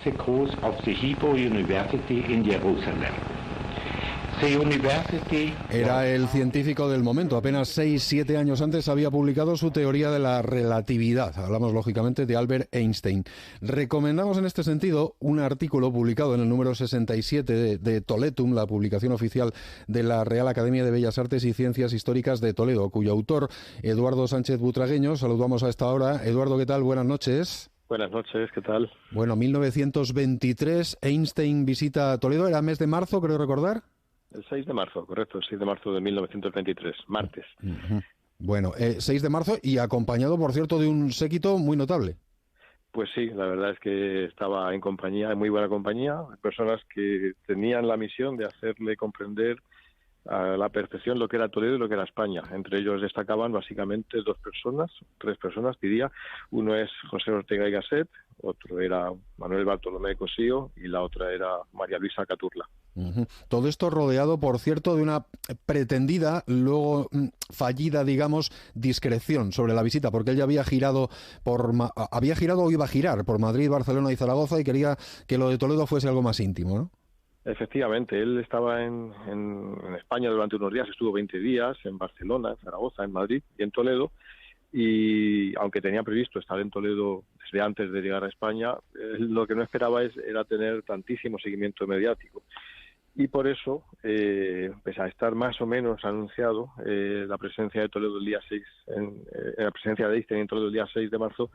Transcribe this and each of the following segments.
Groß auf the Hebrew University in Jerusalem. Era el científico del momento. Apenas 6-7 años antes había publicado su teoría de la relatividad. Hablamos, lógicamente, de Albert Einstein. Recomendamos en este sentido un artículo publicado en el número 67 de Toletum, la publicación oficial de la Real Academia de Bellas Artes y Ciencias Históricas de Toledo, cuyo autor, Eduardo Sánchez Butragueño, saludamos a esta hora. Eduardo, ¿qué tal? Buenas noches. Buenas noches, ¿qué tal? Bueno, 1923, Einstein visita Toledo. ¿Era mes de marzo, creo recordar? El 6 de marzo, correcto, el 6 de marzo de 1923, martes. Bueno, 6 de marzo y acompañado, por cierto, de un séquito muy notable. Pues sí, la verdad es que estaba en compañía, en muy buena compañía, personas que tenían la misión de hacerle comprender a la perfección lo que era Toledo y lo que era España. Entre ellos destacaban básicamente tres personas, diría. Uno es José Ortega y Gasset, otro era Manuel Bartolomé Cosío y la otra era María Luisa Caturla. Todo esto rodeado, por cierto, de una pretendida, luego fallida, digamos, discreción sobre la visita, porque él ya había girado o iba a girar por Madrid, Barcelona y Zaragoza y quería que lo de Toledo fuese algo más íntimo, ¿no? Efectivamente, él estaba en España durante unos días, estuvo 20 días en Barcelona, en Zaragoza, en Madrid y en Toledo, y aunque tenía previsto estar en Toledo desde antes de llegar a España, lo que no esperaba era tener tantísimo seguimiento mediático. Y por eso, pese a estar más o menos anunciado la presencia de Toledo el día 6, la presencia de Einstein en Toledo el día 6 de marzo,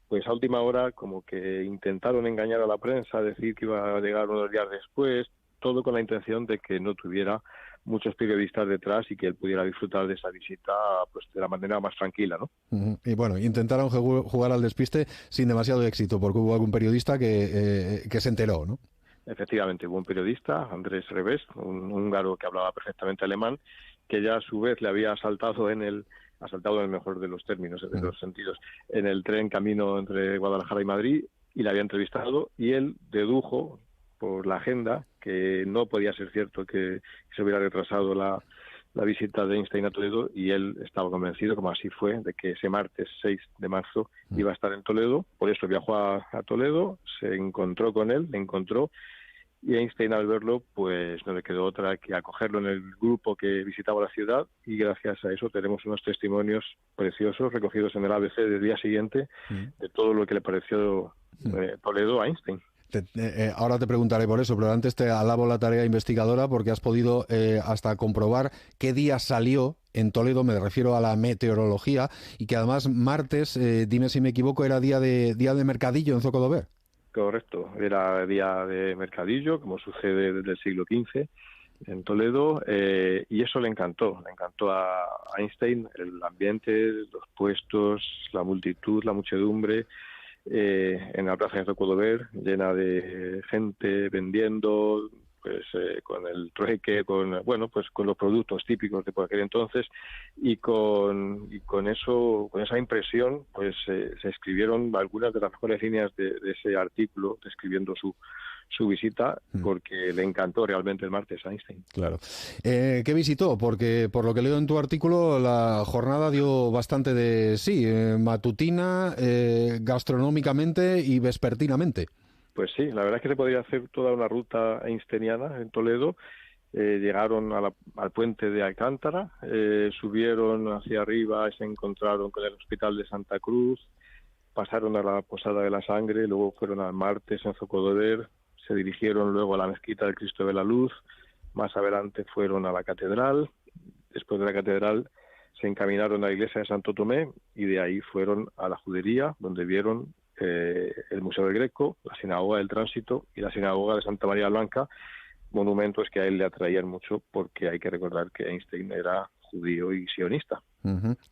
pues a última hora como que intentaron engañar a la prensa, decir que iba a llegar unos días después, todo con la intención de que no tuviera muchos periodistas detrás y que él pudiera disfrutar de esa visita pues de la manera más tranquila, ¿no? Y bueno, intentaron jugar al despiste sin demasiado éxito, porque hubo algún periodista que se enteró, ¿no? Efectivamente, hubo un periodista, Andrés Revés, un húngaro que hablaba perfectamente alemán, que ya a su vez le había asaltado en el mejor de los términos, de los sentidos, en el tren camino entre Guadalajara y Madrid, y le había entrevistado, y él dedujo por la agenda que no podía ser cierto que se hubiera retrasado la visita de Einstein a Toledo, y él estaba convencido, como así fue, de que ese martes 6 de marzo iba a estar en Toledo. Por eso viajó a Toledo, se encontró con él, le encontró, y Einstein, al verlo, pues no le quedó otra que acogerlo en el grupo que visitaba la ciudad, y gracias a eso tenemos unos testimonios preciosos recogidos en el ABC del día siguiente de todo lo que le pareció Toledo a Einstein. Ahora te preguntaré por eso, pero antes te alabo la tarea investigadora porque has podido hasta comprobar qué día salió en Toledo, me refiero a la meteorología, y que además martes, dime si me equivoco, era día de mercadillo en Zocodover. Correcto, era día de mercadillo, como sucede desde el siglo XV en Toledo, y eso le encantó a Einstein, el ambiente, los puestos, la multitud, la muchedumbre, en la plaza de Zocodover, llena de gente vendiendo, pues con el trueque, con los productos típicos de por aquel entonces, y con eso, con esa impresión, pues se escribieron algunas de las mejores líneas de ese artículo describiendo su visita, porque le encantó realmente el martes a Einstein. Claro. ¿Qué visitó? Porque por lo que leo en tu artículo, la jornada dio bastante de sí, matutina, gastronómicamente y vespertinamente. Pues sí, la verdad es que se podría hacer toda una ruta einsteiniana en Toledo. Llegaron al puente de Alcántara, subieron hacia arriba y se encontraron con el Hospital de Santa Cruz, pasaron a la Posada de la Sangre, luego fueron al Martes en Zocodover, se dirigieron luego a la Mezquita del Cristo de la Luz, más adelante fueron a la Catedral, después de la Catedral se encaminaron a la Iglesia de Santo Tomé y de ahí fueron a la Judería, donde vieron el Museo del Greco, la Sinagoga del Tránsito y la Sinagoga de Santa María Blanca, monumentos que a él le atraían mucho porque hay que recordar que Einstein era judío y sionista.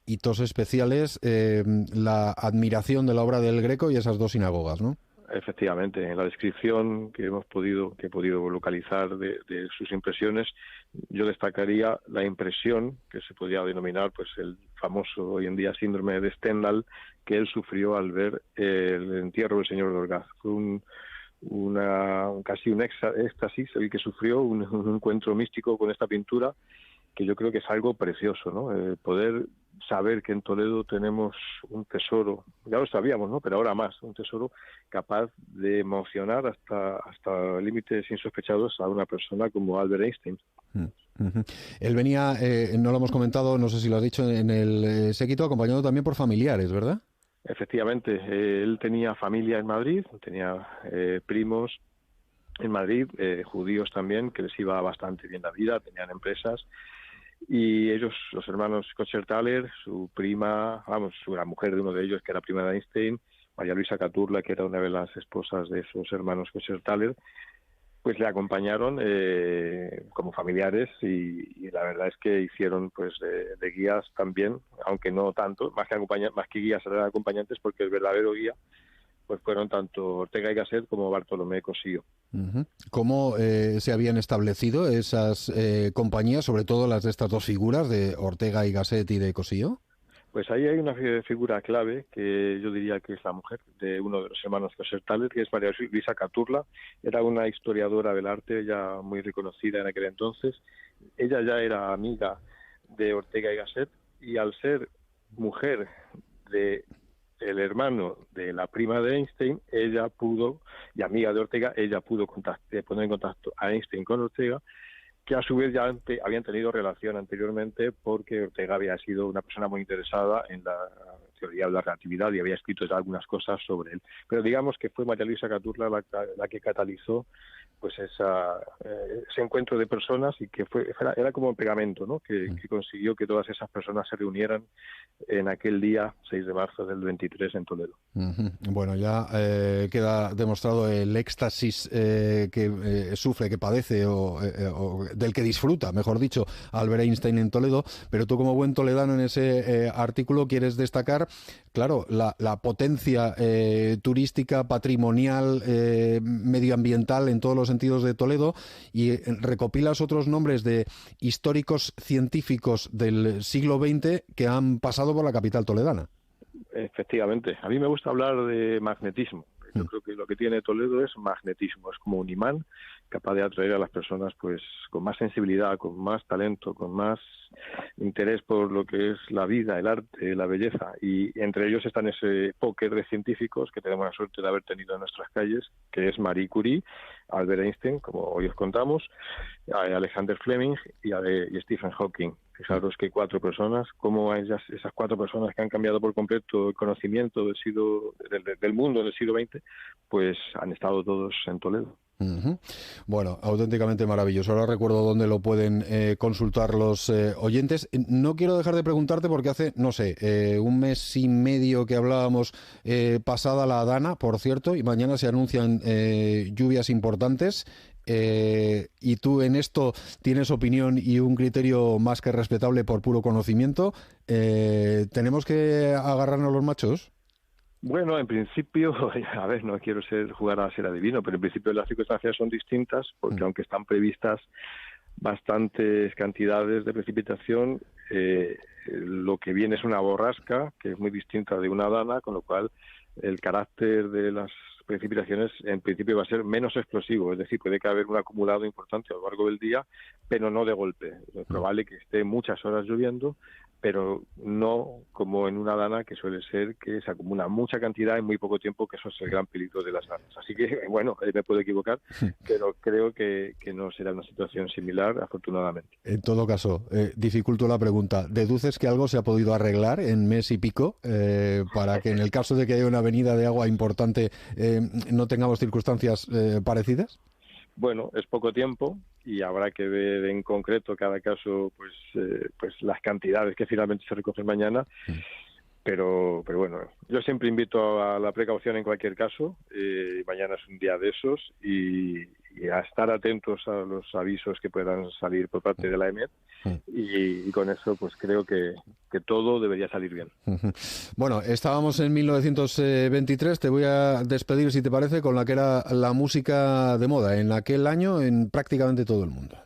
Hitos especiales, la admiración de la obra del Greco y esas dos sinagogas, ¿no? Efectivamente, en la descripción que he podido localizar de sus impresiones, yo destacaría la impresión que se podría denominar pues el famoso hoy en día síndrome de Stendhal que él sufrió al ver el entierro del señor de Orgaz. Fue casi un éxtasis el que sufrió, un encuentro místico con esta pintura, que yo creo que es algo precioso, ¿no? Poder saber que en Toledo tenemos un tesoro, ya lo sabíamos, ¿no? Pero ahora más, un tesoro capaz de emocionar hasta límites insospechados a una persona como Albert Einstein. Uh-huh. Él venía, no lo hemos comentado, no sé si lo has dicho, en el séquito, acompañado también por familiares, ¿verdad? Efectivamente, él tenía familia en Madrid, tenía primos en Madrid, judíos también, que les iba bastante bien la vida, tenían empresas, y ellos, los hermanos Kocher-Thaler, su prima, la mujer de uno de ellos, que era prima de Einstein, María Luisa Caturla, que era una de las esposas de esos hermanos Kocher-Thaler, pues le acompañaron como familiares y la verdad es que hicieron pues de guías también, aunque no tanto, más que guías eran acompañantes, porque el verdadero guía pues fueron tanto Ortega y Gasset como Bartolomé Cossío. Uh-huh. ¿Cómo se habían establecido esas compañías, sobre todo las de estas dos figuras, de Ortega y Gasset y de Cossío? Pues ahí hay una figura clave que yo diría que es la mujer de uno de los hermanos Kocher-Thaler, que es María Luisa Caturla. Era una historiadora del arte ya muy reconocida en aquel entonces. Ella ya era amiga de Ortega y Gasset, y al ser mujer de el hermano de la prima de Einstein, ella pudo, y amiga de Ortega, ella pudo poner en contacto a Einstein con Ortega, que a su vez ya habían tenido relación anteriormente, porque Ortega había sido una persona muy interesada en la teoría de la relatividad y había escrito ya algunas cosas sobre él. Pero digamos que fue María Luisa Caturla la que catalizó pues ese encuentro de personas, y que era como un pegamento, ¿no? Que consiguió que todas esas personas se reunieran en aquel día 6 de marzo del 23 en Toledo. Uh-huh. Bueno, ya queda demostrado el éxtasis que sufre, que padece o del que disfruta, mejor dicho, Albert Einstein en Toledo, pero tú como buen toledano en ese artículo quieres destacar, claro, la potencia turística, patrimonial, medioambiental en todos los sentidos de Toledo, y recopilas otros nombres de históricos científicos del siglo XX que han pasado por la capital toledana. Efectivamente. A mí me gusta hablar de magnetismo. Yo creo que lo que tiene Toledo es magnetismo. Es como un imán capaz de atraer a las personas pues con más sensibilidad, con más talento, con más interés por lo que es la vida, el arte, la belleza. Y entre ellos están ese póker de científicos que tenemos la suerte de haber tenido en nuestras calles, que es Marie Curie, Albert Einstein, como hoy os contamos, Alexander Fleming y Stephen Hawking. Fijaros que 4 personas, como esas 4 personas que han cambiado por completo el conocimiento del mundo en el siglo XX, pues han estado todos en Toledo. Uh-huh. Bueno, auténticamente maravilloso. Ahora recuerdo dónde lo pueden consultar los oyentes. No quiero dejar de preguntarte, porque hace, no sé, un mes y medio que hablábamos, pasada la Dana, por cierto, y mañana se anuncian lluvias importantes. Y tú en esto tienes opinión y un criterio más que respetable por puro conocimiento. ¿Tenemos que agarrarnos los machos? Bueno, en principio, a ver, no quiero jugar a ser adivino, pero en principio las circunstancias son distintas, porque aunque están previstas bastantes cantidades de precipitación, lo que viene es una borrasca, que es muy distinta de una dana, con lo cual el carácter de las precipitaciones en principio va a ser menos explosivo, es decir, puede que haber un acumulado importante a lo largo del día, pero no de golpe. Es probable que esté muchas horas lloviendo, pero no como en una dana, que suele ser que se acumula mucha cantidad en muy poco tiempo, que eso es el gran peligro de las danas. Así que, bueno, me puedo equivocar, pero creo que no será una situación similar, afortunadamente. En todo caso, dificulto la pregunta. ¿Deduces que algo se ha podido arreglar en mes y pico para que en el caso de que haya una avenida de agua importante no tengamos circunstancias parecidas? Bueno, es poco tiempo y habrá que ver en concreto cada caso, pues las cantidades que finalmente se recogen mañana. Pero bueno, yo siempre invito a la precaución en cualquier caso. Mañana es un día de esos y a estar atentos a los avisos que puedan salir por parte de la EMET, y con eso pues creo que todo debería salir bien. Bueno, estábamos en 1923, te voy a despedir, si te parece, con la que era la música de moda en aquel año en prácticamente todo el mundo.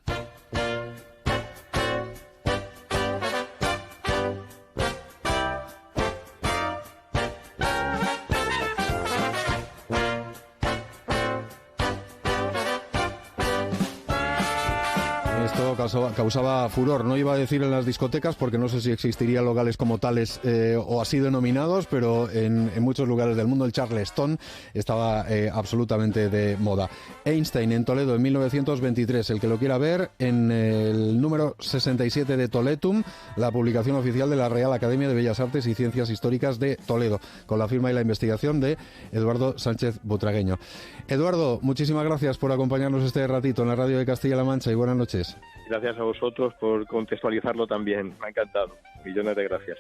Esto causaba furor. No iba a decir en las discotecas porque no sé si existirían locales como tales o así denominados, pero en muchos lugares del mundo el Charleston estaba absolutamente de moda. Einstein en Toledo en 1923. El que lo quiera ver, en el número 67 de Toletum, la publicación oficial de la Real Academia de Bellas Artes y Ciencias Históricas de Toledo, con la firma y la investigación de Eduardo Sánchez Butragueño. Eduardo, muchísimas gracias por acompañarnos este ratito en la radio de Castilla-La Mancha y buenas noches. Gracias a vosotros por contextualizarlo también. Me ha encantado. Millones de gracias.